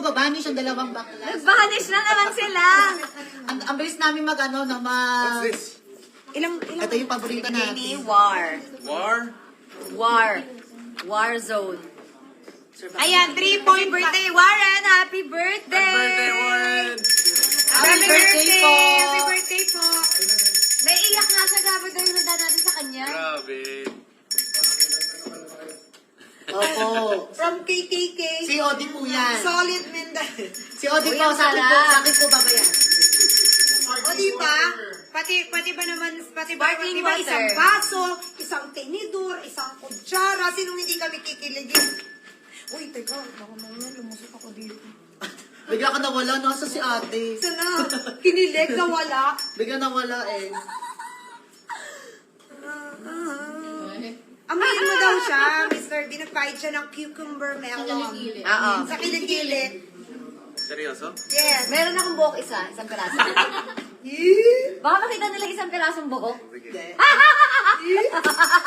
magbabanish ang dalawang bakla. Nag-vanish na naman sila. Ang bilis namin mag-ano, na What's this? Ilang Ito yung paborito natin. War. War? War zone. Ayan, 3-point birthday. Warren, happy birthday! Happy birthday, Warren! Happy birthday po! Happy birthday po! Naiiyak nga siya, grabe daw yung handa natin sa kanya. Grabe. Opo. From KKK. Si Odi po yan. Solid Menday. Si Odi Uy, po, ang sa akin po, sarap. sa akin po babayan. O di ba? Pati ba naman, Sparkling di ba, water. isang baso, isang tinidor, isang kutsara, sinong hindi kami kikiligin? Uy, teka, baka mamaya lumusot ako dito. Bigla ka nawala, nasa si ate. Sana, kinilig na wala. Bigla nawala eh. Amayin mo daw siya, Mr. B, nagpahid siya ng cucumber melon. Oo. Sa kilig-kilig. Seryoso? Yes. Meron akong buhok isang piraso. Baka makita nila isang pirasong buhok.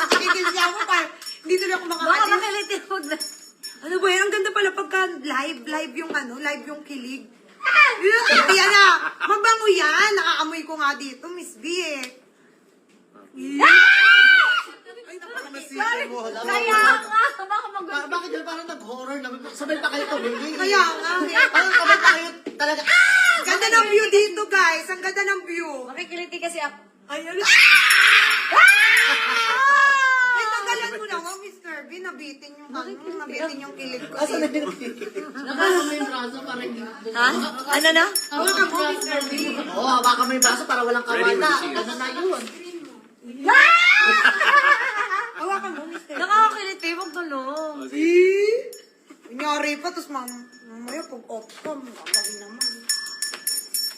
Kikilig ako pa. Hindi tuloy ako Baka makakalis. makilitin mo na. Ano ba yan? Ang ganda pala pagka live yung live yung kilig. Yan na. Mabango yan. Nakaamoy ko nga dito, Miss B eh. Ay, napakamasigil mo. Kaya nga, baka mag- Bakit yun parang nag-horror na? Sabay pa kayo tumingin. Kaya nga. Parang sabay pa kayo talaga. Ganda ng view dito, guys. Ang ganda ng view. Makikiliti kasi ako. Ayun. Ay, tagalan mo na nga, Mr. B. Nabitin yung kilig ko. Asa na yung Nakasama yung braso para hindi. Ha? Ano na? Hawakan mo, Mr. B. Oo, hawakan mo yung braso para walang Ready with kawala. the shield. Ano na yun? Hawakan mo, Mr. B. Nakakakiliti, wag tulong. Kunyari pa, tapos mamaya pag-off ka, magagawin naman.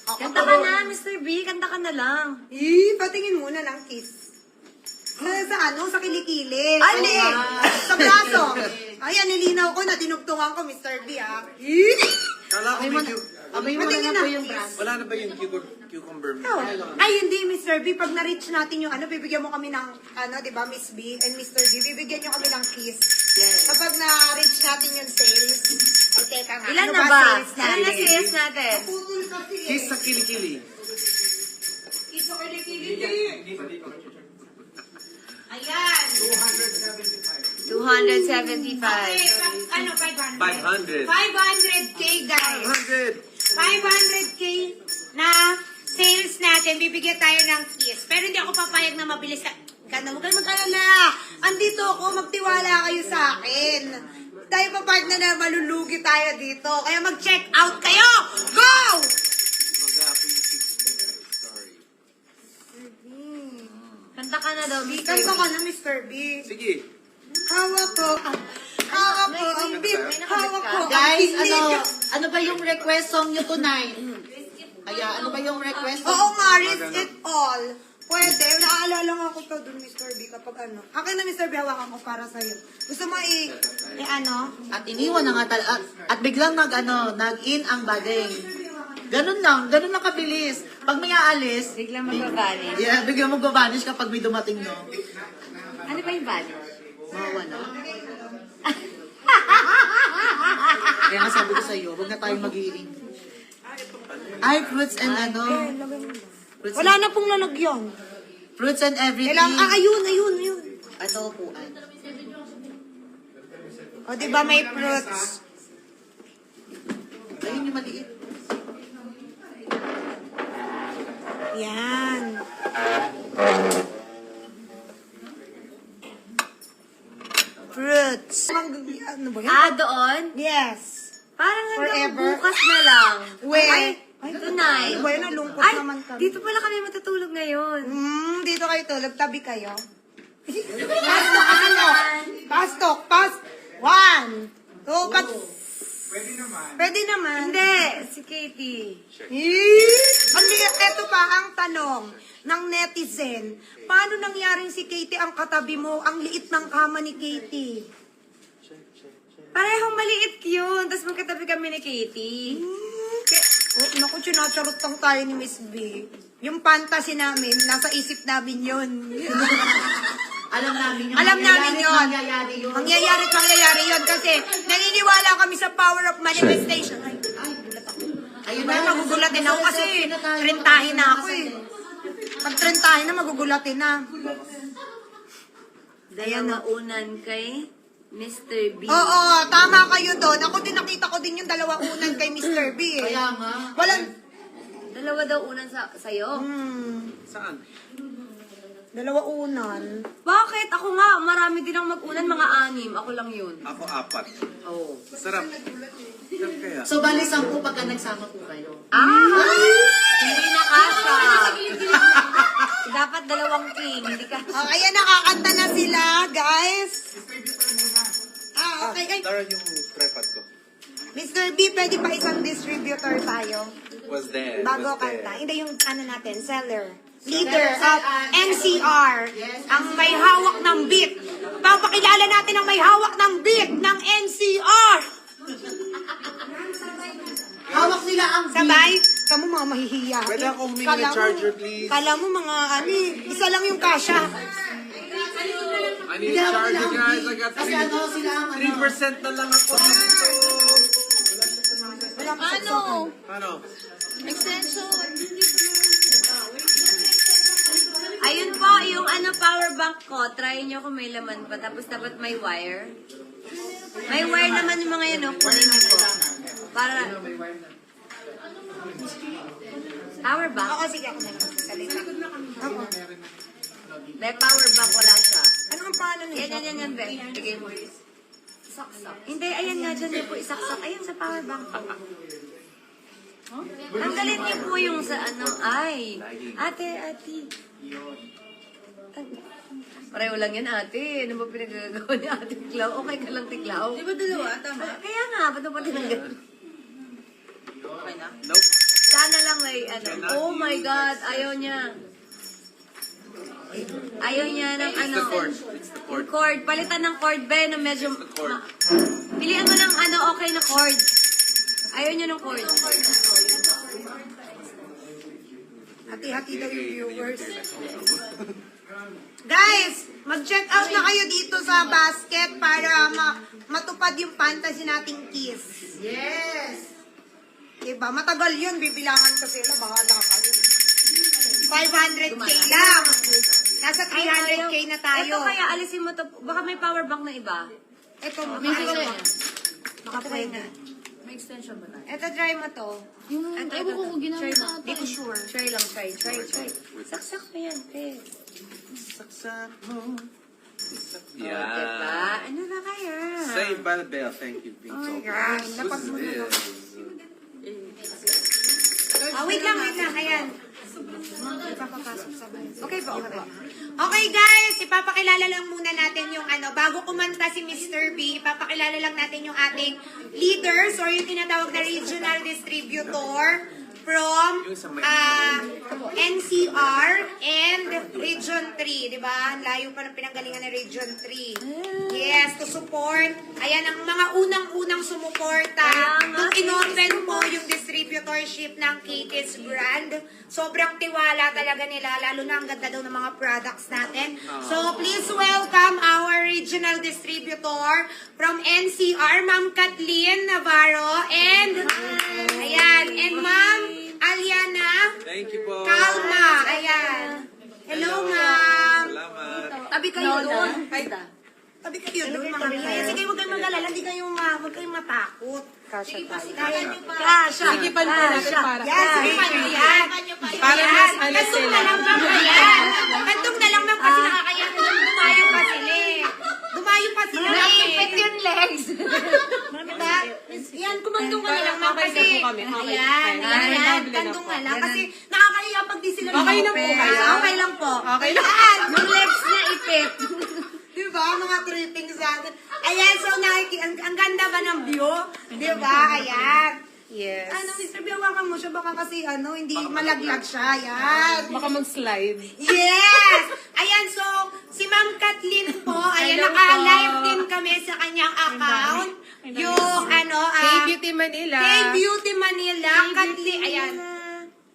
Kanta ka na, Mr. B. Kanta ka na lang. Patingin muna ng kiss. Sa kilikili. Ay, Hindi. wow. Sa braso. Ayan, nilinaw ko na dinugtungan ko, Mr. B, ha? Kala ko may Abay mo na Patingin po na. yung braso. Wala na ba yung cucumber? Ay, hindi, Mr. B. Pag na-reach natin yung bibigyan mo kami ng, di ba, Miss B and Mr. B, bibigyan nyo kami ng kiss. Yes. Kapag na-reach natin yung sales, ay, teka nga. Ilan ano na ba? sales Ilan na natin? sales natin? Putol kasi eh. Kiss sa kilikili. Kiss sa kilikili. Ayan. 275. Okay, 500. 500. 500K, guys. 100. 500K na sales natin, bibigyan tayo ng kiss. Pero hindi ako papayag na mabilis. Ganda, huwag kayo mag-alala. Andito ako, magtiwala kayo sa akin. Tayo papayag na malulugi tayo dito. Kaya mag-check out kayo. Go! Mag-happy 6. Sorry. Kanta ka na daw, Mr. Kanta B. ka na, Mr. B. Sige. Hawak ko. Hawak ko ang beat. Hawak ko ang Guys, kilig. ano ba yung request song nyo tonight? Kaya, ano ba yung request song? Oo nga, risk it all. Pwede. Naaalala nga ko to dun, Mr. B, kapag ano. Akin na, Mr. B, hawakan ko para sa'yo. Gusto mo ano? At iniwan na nga at biglang nag-in ang bading. Ganun lang kabilis. Pag may aalis, Biglang magbabalik. yeah, biglang mag-vanish kapag may dumating, no? Ano ba yung vanish? Mawala. Kaya nga sabi ko sa'yo, huwag na tayong mag-iing. Ay, fruits and fruits Wala na pong lalagyan. fruits and everything. Kailangan, ayun. Ito upuan. O, di ba may fruits? Ayun yung maliit. Yan. Fruits. Ano ba yan? Ah, doon? Yes. Parang hanggang Forever. bukas na lang. Where? Ay, tonight. Ano ba yan? Nalungkot Ay, naman kami. dito pala kami matutulog ngayon. Dito kayo tulog. Tabi kayo. Pastok, ano? Pastok. 1, 2, pat... Pwede naman. Hindi, si Katie. Ito pa ang tanong ng netizen. Paano nangyaring si Katie ang katabi mo? Ang liit ng kama ni Katie. Parehong maliit yun. Tapos magkatabi kami ni Katie. Naku, sinacharot lang tayo ni Miss B. Yung fantasy namin, nasa isip namin yun. Alam namin yun. Alam namin yun. Mangyayari yun. Mangyayari yun kasi naniniwala kami sa power of manifestation. Ay, Trentahin na ako eh. Pag trentahin na, magugulatin na. Dalawaunan kay Mr. B. Oo, tama kayo doon. Ako din nakita ko din yung dalawa unan kay Mr. B eh. Kaya nga. Walang... Dalawa daw unan sa'yo. Saan? Dalawa unan. Bakit? Ako nga, marami din ang mag-unan, mga 6. Ako lang yun. Ako 4. Oo. Sarap. Sarap kaya. So, bali 10 pagka nagsama po kayo. Hindi na kasha. Dapat 2 king, hindi ka. Oh, ayan, nakakanta na sila, guys. Okay. Ay, Tara yung tripod ko. Mr. B, pwede pa isang distributor tayo. Was there? Bago was there. kanta. Hindi yung ano natin, seller. Leader of NCR. Ang may hawak ng beat. Papakilala natin ang may hawak ng beat ng NCR. Hawak nila ang Sabay, kamu mga mahihiya. Pwede ako humingi ng charger, please? Kala mo mga isa lang yung kasha. I need a charger, guys. I got Kasi ano sila ang 3% na lang ako dito. Ano? Extension. Ayun po, yung power bank ko. Try nyo kung may laman pa. Tapos dapat may wire. May wire naman yung mga yun, no? Kunin nyo po. Para... Power bank? Oo, sige ako na lang magsasalita. Oo. May power bank, wala siya. Ano ang pangalan nito? Yan, Beth. Bigay mo. Saksak. Hindi, ayan nga, dyan niyo po isaksak. Ayan sa power bank po. Tanggalin niyo po yung sa ay. Ate. Pareho lang yan, ate. Ano ba pinagagawa ni ate Tiklaw? Okay ka lang, Tiklaw. Di ba dalawa? Tama. Kaya nga, ba't ba tinanggal? Okay na? Nope. Sana lang may Oh my God, ayaw niya. Ayaw niya ng It's the cord. It's the cord. Yung cord. Palitan ng cord, be, na medyo... It's the cord. Pilihan mo ng okay na cord. Ayaw niya ng cord. Hati-hati daw yung viewers. Guys, mag-check out na kayo dito sa basket para matupad yung fantasy nating kiss. Yes! Diba? Matagal yun. Bibilangan ko sila. Bahala kayo. 500k lang. Nasa 300k na tayo. Ito kaya, alisin mo to. Baka may power bank na iba. Ito, baka pwede. May extension ba na? Ito, try mo to. Ito, ko ginamit na. Hindi ko sure. Try lang, try. Saksak mo yan, te. Saksak mo. Diba? Yeah. Ano na kaya? Saved by the bell. Thank you, Pink. Oh my gosh. Dapat mo na lang. Wait lang. Ayan. Ipapapasok sa bahay. Okay po. Okay guys, ipapakilala lang muna natin yung bago kumanta si Mr. B, ipapakilala lang natin yung ating leaders or yung tinatawag na regional distributor from NCR and Region 3, di ba? Ang layo pa ng pinanggalingan ng Region 3. Yes, to support. Ayan, ang mga unang-unang sumuporta. Nung in-open po yung distributorship ng Katie's brand, sobrang tiwala talaga nila, lalo na ang ganda daw ng mga products natin. So, please welcome our regional distributor from NCR, Ma'am Kathleen Navarro, and Ma'am Aliana Thank you po. Calma. Ayan. Hello, Ma'am. Salamat. Tabi kayo doon. Tabi kayo doon, mga kaya. Sige, huwag kayong mag-alala. Huwag kayong matakot. Kasha tayo. Kasha. Sige, pan po natin para. Yan, sige, yan. Para mas ano Kantong sila. na lang, Ma'am. Ayan. Kantong na lang, Ma'am, kasi nakakaya ko lang dumayo pa sila eh. Dumayo pa sila eh. Nakipit yung legs. Diba? Yan, kumandong ka na lang, Ma'am, kasi. Okay na po kami. Okay. Ayan, Okay. ayan. Okay. Kantong na lang. Kasi nakakahiya pag di sila Okay na po lumapit. kayo. Okay lang po. Okay lang. Ayan. Yung legs niya ipit. Diba? Mga tripping sa atin. Ayan, so ang ganda ba ng view? Diba? Ayan. Yes. Mr. B, hawakan mo siya. Baka kasi hindi malaglag siya. Ayan. Baka mag-slide. Yes! Ayan, so, si Ma'am Kathleen po, ayan, Hello naka-live po. din kami sa kanyang account. Yung, K-Beauty Manila. K-Beauty Manila. Kathleen, ayan.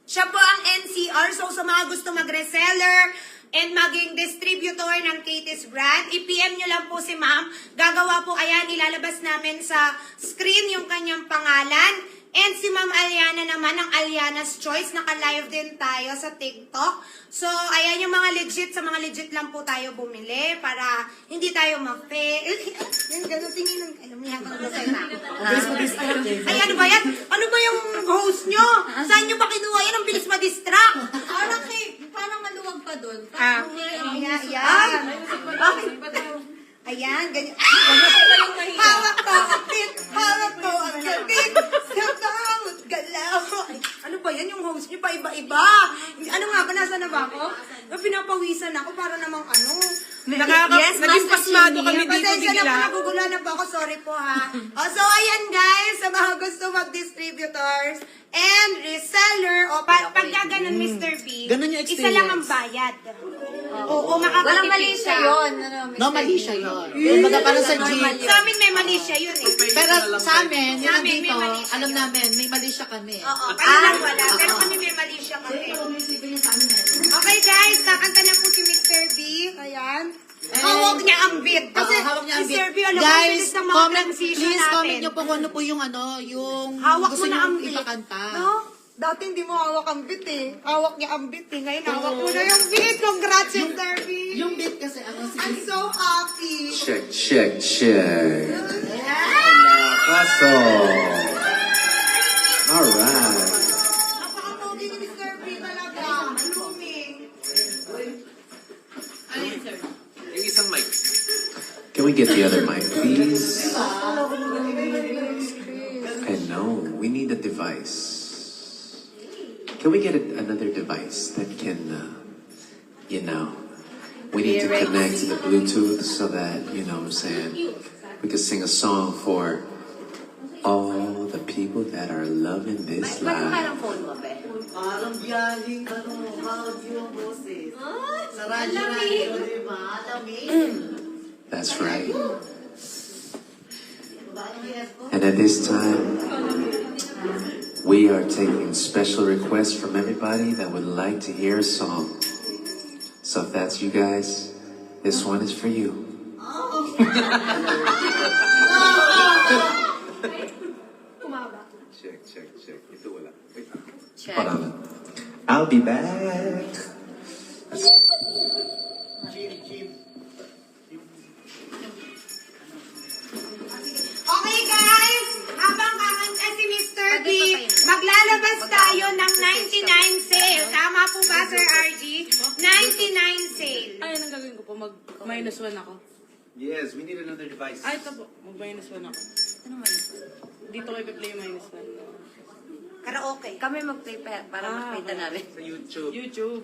Siya po ang NCR, so sa mga gusto mag-reseller and maging distributor ng Katie's brand, i-PM nyo lang po si Ma'am. Gagawa po, ayan, ilalabas namin sa screen yung kanyang pangalan. And si Ma'am Aliana naman, ng Aliana's Choice. Naka-live din tayo sa TikTok. So, ayan yung mga legit. Sa mga legit lang po tayo bumili para hindi tayo ma-fail. Yung gano'n, tingin ng... Alam niya, kung sa'yo na. Ay, ano ba yan? Ano ba yung host nyo? Saan nyo ba kinuha yan? Ang bilis ma-distract. Parang maluwag pa doon. Ayan. Ayan, ganyan. Hawak ko ang bit. Hawak ko ang gabit. Sa bawat galaw. Ay, ano ba yan? Yung host nyo pa iba-iba. Ano nga ba? Nasa na ba ako? Pinapawisan ako para namang ano. Naging pasmado kami dito Pasensya na po, bigla. nagugulan na po ako. Sorry po ha. So, ayan guys, sa mga gusto mag-distributors and reseller, o pag gaganon Mr. B, Ganun yung isa lang ang experience. bayad. Oo, makakatipid Walang mali siya yun. No, mali siya yun. Kumbaga parang sa jeep. Sa amin may mali siya yun eh. Pero sa amin, Sa yun amin, dito, may mali siya alam yun. namin, may mali siya kami. Oo, kayo lang wala. Pero kami may mali siya kami. Okay guys, kakanta na po si Mr. B. Ayan. Hawak niya ang beat. Kasi hawak niya ang si Sir beat. B, alam mo, Guys, bilis ng mga comment, transition please natin. comment nyo po kung ano po yung Hawak gusto mo na nyo ang beat. ipakanta. No? Dati hindi mo hawak ang beat eh. Hawak niya ang beat eh. Ngayon hawak mo na yung beat. Congrats, Mr. B. Yung beat kasi, I'm so happy. Check, check, check. Yeah! Paso. Alright. Napaka-pogi ni Mr. B talaga. Blooming. Yung isang mic. Can we get the other mic, please? I know, we need a device. Can we get another device that can, we need to connect to the Bluetooth so that, you know what I'm saying, we can sing a song for all the people that are loving this Ba't life. parang phone mo, be? Parang biyahing, audio yung boses. Sa radyo, di ba? That's right. And at this time, we are taking special requests from everybody that would like to hear a song. So if that's you guys, this one is for you. Check, check, check. Ito wala. Wait. Check. Hold on. I'll be back. Okay guys, habang kakanta si Mr. B, maglalabas tayo ng 99 sale. Tama po ba, Sir RG? 99 sale. Ay, anong gagawin ko po? Mag-minus 1 ako. Yes, we need another device. Ay, ito po. Mag-minus 1 ako. Ano man? Dito ko i-play yung minus 1. Karaoke. Kami mag-play para makita namin. Sa YouTube. YouTube.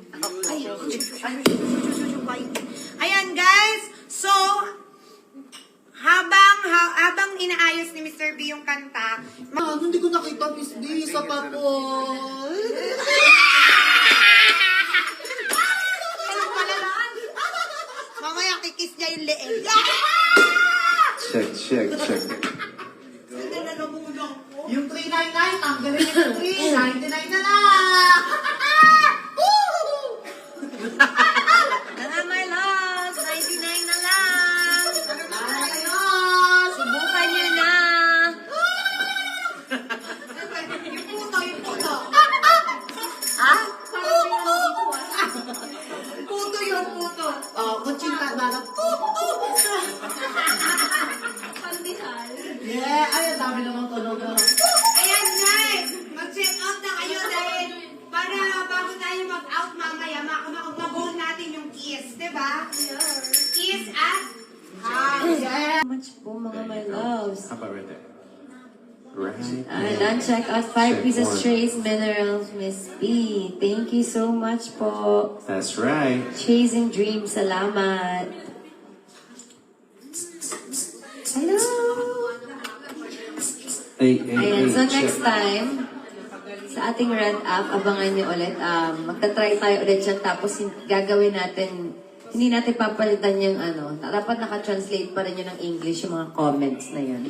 Ayan guys, so habang inaayos ni Mr. B yung kanta, Hindi ko nakita, Miss B, sa papo. mamaya kikis niya yung leeg. Check, check, check. Yung 399, tanggalin yung 3, 99 na lang. Tara, my loves! 99 na lang! Ayun! Subukan nyo na! Yung puto. Ha? Puto yun, puto. Oh, kuchinta ba? Yeah, ay, ang dami namang tunog. Ayan guys, mag-check out na kayo dahil para bago tayo mag-out mamaya, mag-goal natin yung kiss, diba? Kiss at Yeah. Much po mga my loves. How about right there? Right. Ayan, check out 5 pieces trace minerals, Miss B. Thank you so much po. That's right. Chasing Dreams, salamat. Hello! Ayan, so next time, sa ating rent app, abangan nyo ulit. Magta-try tayo ulit dyan, tapos gagawin natin, hindi natin papalitan yung dapat naka-translate pa rin yun ng English, yung mga comments na yun.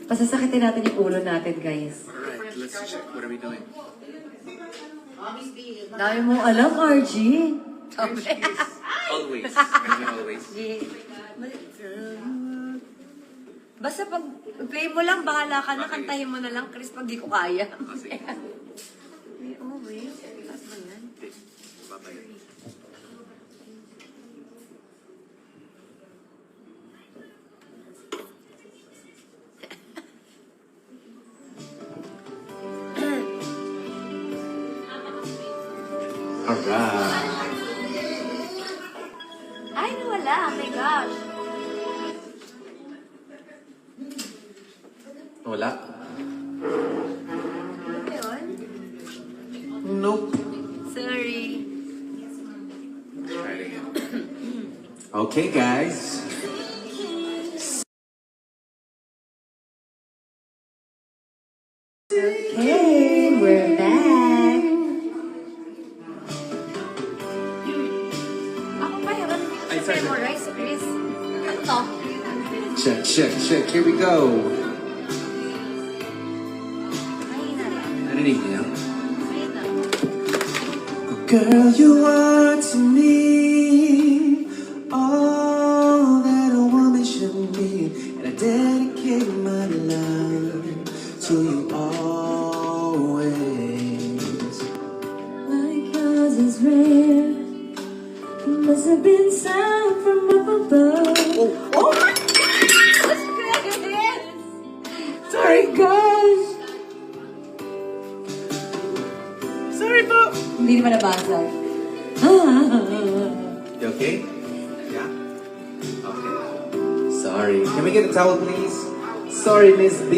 Pasasakitin natin yung ulo natin, guys. Alright, let's check. What are we doing? Dami mo alam, RG. Always. Always. Basta pag play mo lang, bahala ka na, kantahin mo na lang, Chris, pag di ko kaya. Oh, wait. Taas ba yan? Alright. Ay, nawala. Oh my gosh. Wala? Ano ba yun? Nope. Sorry. Try it again. Okay, guys. Hey, we're back. Ako pa, hirap Ay, sa sorry. memorize, Chris. Ano to? Check, check, check. Here we go. Mahina lang. Narinig niyo? Mahina. Girl, you are to me all that a woman should be, and I dedicate my love to you always. Like yours is rare. It must have been sound from up above. Oh my gosh! Chris! Sorry, gosh! Sorry po. Hindi naman nabasa. You okay? Yeah? Okay. Sorry. Can we get a towel, please? Sorry, Miss B.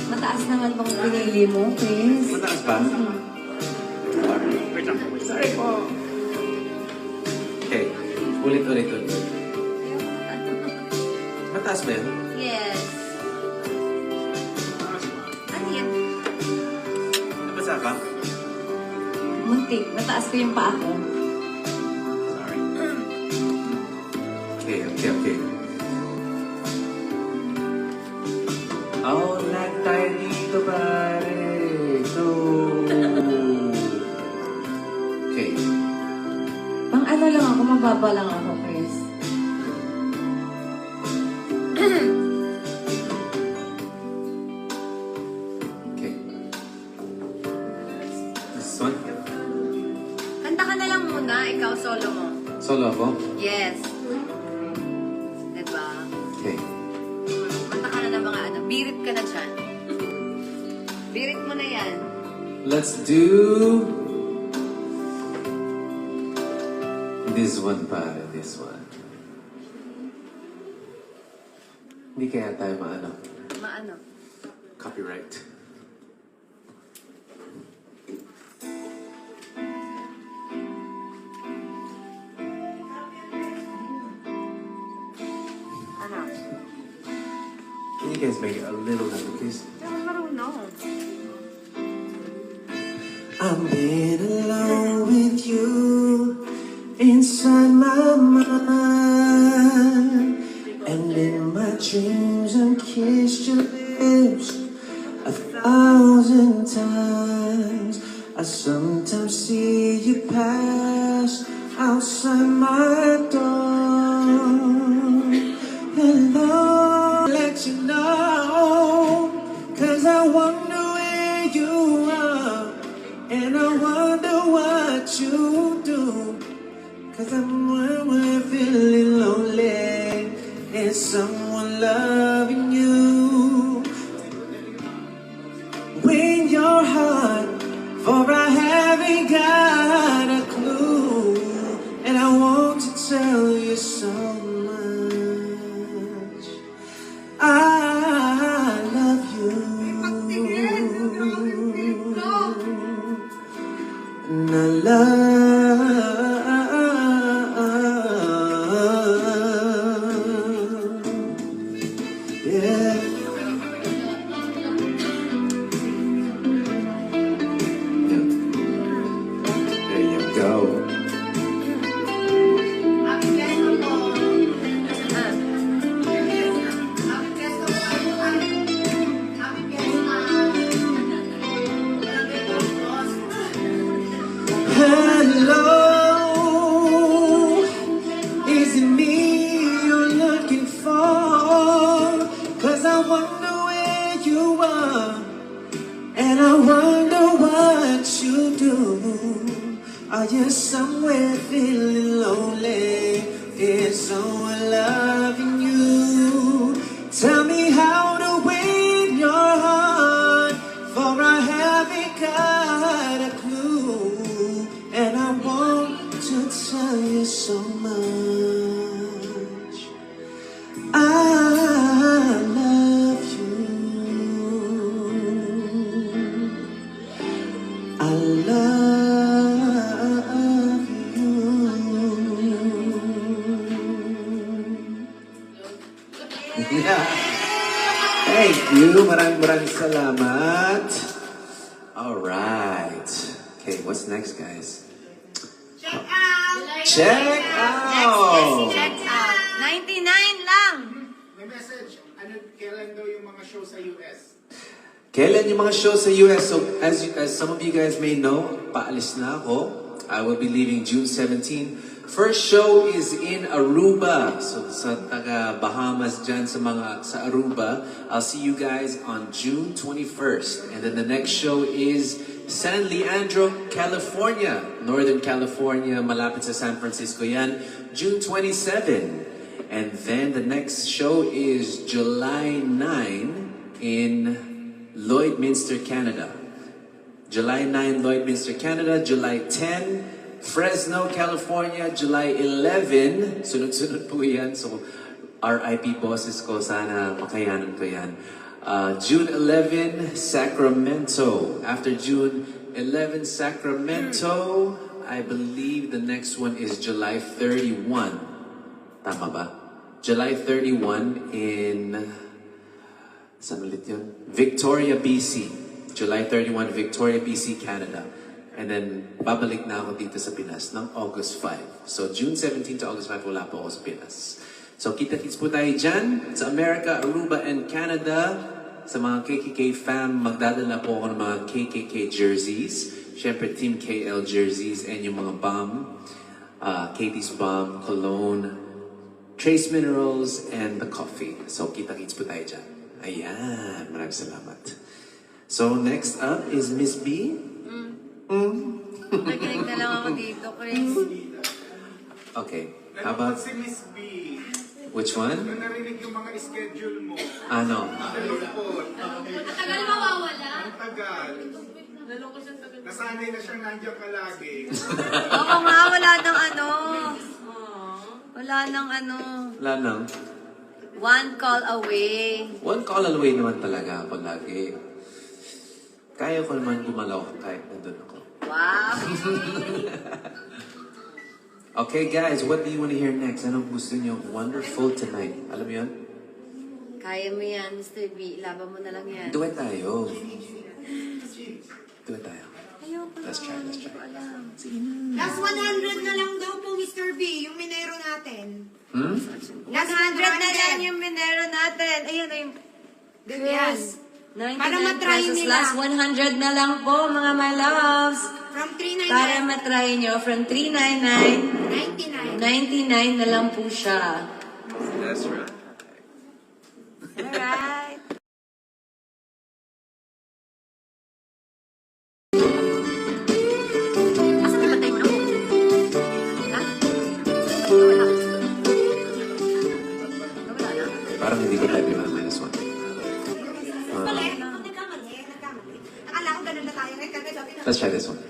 Mataas naman bang pinili mo, Chris? Mataas ba? Sorry. Sorry po. Okay. Ulit. Mataas ba yan? Yes. Ano yan? Nabasa ka? Muntik. Mataas ko yung paa ko. Sorry. Okay. Oh, lahat tayo dito, pare. So... Okay. Pang ano lang ako, mababa lang ako, Chris. Okay. This one? Kanta ka na lang muna, ikaw solo mo. Solo ako? Yes. Diba? Okay. Kanta ka na ng mga ano. Birit ka na dyan. Birit mo na yan. Let's do... This one, pare. This one. Hindi kaya tayo maano. Maano? Copyright. Ano? Can you guys make it a little louder, please? Hindi ako marunong. I'm in alone with you inside my mind, and in my dreams I've kissed your lips 1,000 times. I sometimes see you pass outside my door. Hello, let you know, 'cause I wonder where you are, and I wonder what you do. 'Cause I'm we're feeling lonely, and someone loving you. Win your heart, for I haven't got a clue, and I want to tell you so much. I love you, and I love you are, and I wonder what you do. Are you somewhere feeling lonely? Is someone loving you? Tell me how to win your heart, for I haven't got a clue. And I want to tell you so much. I love you. I love you. Thank you. Maraming salamat. All right. Okay, what's next, guys? Check out! Check out! Check out! 99 lang! May message, kailan daw yung mga show sa US? Kailan yung mga show sa US? So, as some of you guys may know, paalis na ako. I will be leaving June 17. First show is in Aruba. So, sa taga Bahamas dyan sa Aruba. I'll see you guys on June 21st. And then the next show is San Leandro, California. Northern California, malapit sa San Francisco yan. June 27. And then the next show is July 9 in Lloydminster, Canada. July 9, Lloydminster, Canada. July 10, Fresno, California. July 11, sunod-sunod po yan. So, RIP bosses ko, sana makayanan ko yan. June 11, Sacramento. After June 11, Sacramento, I believe the next one is July 31. Tama ba? July 31 in... Saan ulit yun? Victoria, BC. July 31, Victoria, BC, Canada. And then, babalik na ako dito sa Pinas ng August 5. So, June 17 to August 5, wala po ako sa Pinas. So, kita-kits po tayo dyan sa America, Aruba, and Canada. Sa mga KKK fam, magdadala po ako ng mga KKK jerseys. Siyempre, Team KL jerseys and yung mga bomb. Katie's Bomb, Cologne, Trace Minerals, and the coffee. So, kita-kits po tayo dyan. Ayan, maraming salamat. So, next up is Miss B. Nakinig na lang ako dito, Chris. Okay, how about... Si Miss B, Which one? nung narinig yung mga schedule mo, Ano? nalungkot. Matagal mawawala. Ang tagal. Nasanay na siyang nandiyan ka lagi. Oo nga, wala nang ano. Wala nang ano. Wala nang. One call away. One call away naman talaga ako lagi. Kaya ko naman gumalaw kahit nandun ako. Wow. Okay guys, what do you want to hear next? Anong gusto niyo? Wonderful Tonight. Alam mo yun? Kaya mo yan, Mr. B. Laban mo na lang yan. Duet tayo. Duet tayo. Ayoko Let's try, let's try. alam. Last 100 na lang daw po, Mr. B, yung minero natin. Last 100 na lang yung minero natin. Ayun na yung... Yes. 99 Para matry pesos. nila. Last 100 na lang po, mga my loves. From 399. Para matry nyo, from 399, 99. 99 na lang po siya. That's right. Alright. Asa na matay mo na po? Ha? Wala. Wala na. Parang hindi ko tayo yung minus one. Nagkamali. Akala ko ganun na tayo. Let's try this one.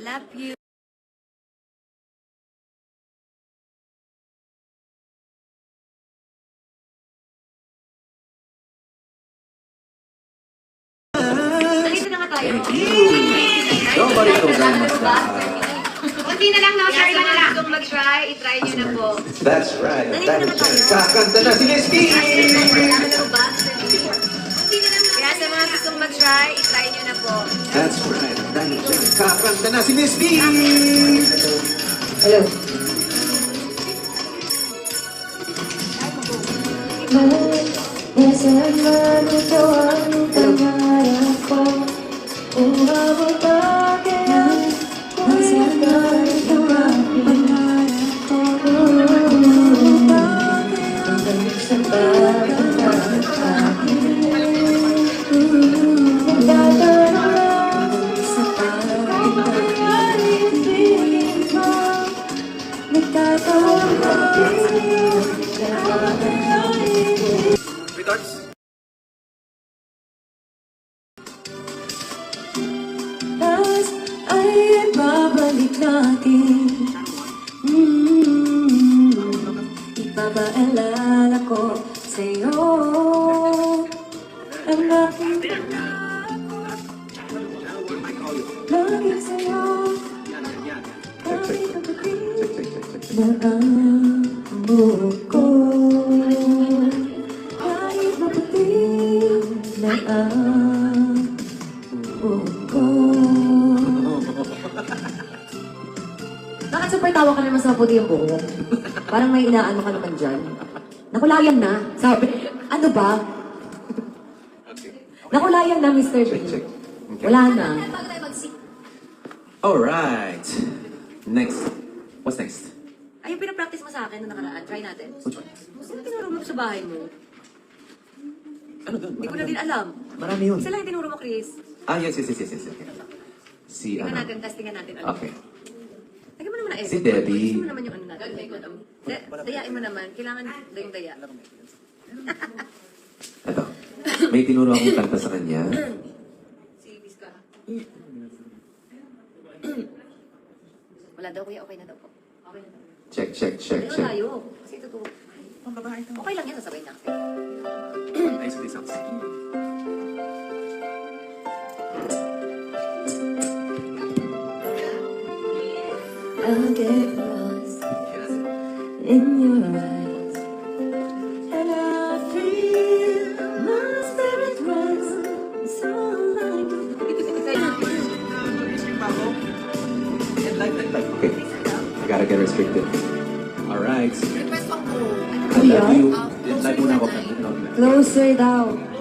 Love you. Nandito na nga tayo. Nobody knows how much that. Konti na lang, no? Kaya Sir, sa na mga lang. gustong mag-try, itry nyo na po. That's right. Nandito na tayo. Kakanta na si Miss B! Kaya sa mga gustong mag-try, itry nyo na po. That's right. Dahil dyan, kakanta na si Miss B! Hello. Nasaan man ikaw ang pangarap ko, umabot akin. Nasaan man ikaw ang pangarap ko, umabot akin. Sa pagkakataon. natin. Ipapaalala ko sa'yo ang aking pangako. Lagi sa'yo kahit kapatid na ang buhok ko. Kahit mapatid na ang buhok ko. Bakit super tawa ka naman sa puti yung buhok? Parang may inaano ka naman dyan. Nakulayang na. Sabi, ano ba? Nakulayang na, Mr. B. Check. Okay. Wala na. Alright. Next. What's next? Ay, yung pinapractice mo sa akin na nakaraan. Try natin. Which one? Sino tinuro mo sa bahay mo? Ano doon? Hindi ko na din alam. Marami yun. Isa lang yung tinuro mo, Chris. Ah, yes. Okay. Si, Tingnan ano? natin, testingan natin. Okay. Lagyan mo naman na Si Debbie. Ayusin mo naman yung ano natin. Dayain mo naman. Kailangan yung daya. Ito. May tinuro akong kanta sa kanya. Si Biska. Wala daw, kuya. Okay na daw po. Okay na daw. Check. Ayun, layo. Kasi tuturo. Okay lang yan, sasabay na. Nice results. I'll get lost in your eyes, and I feel my spirit rise. So like Okay. I gotta get restricted. Alright. Request ako. I love you. Live muna ako. closer daw.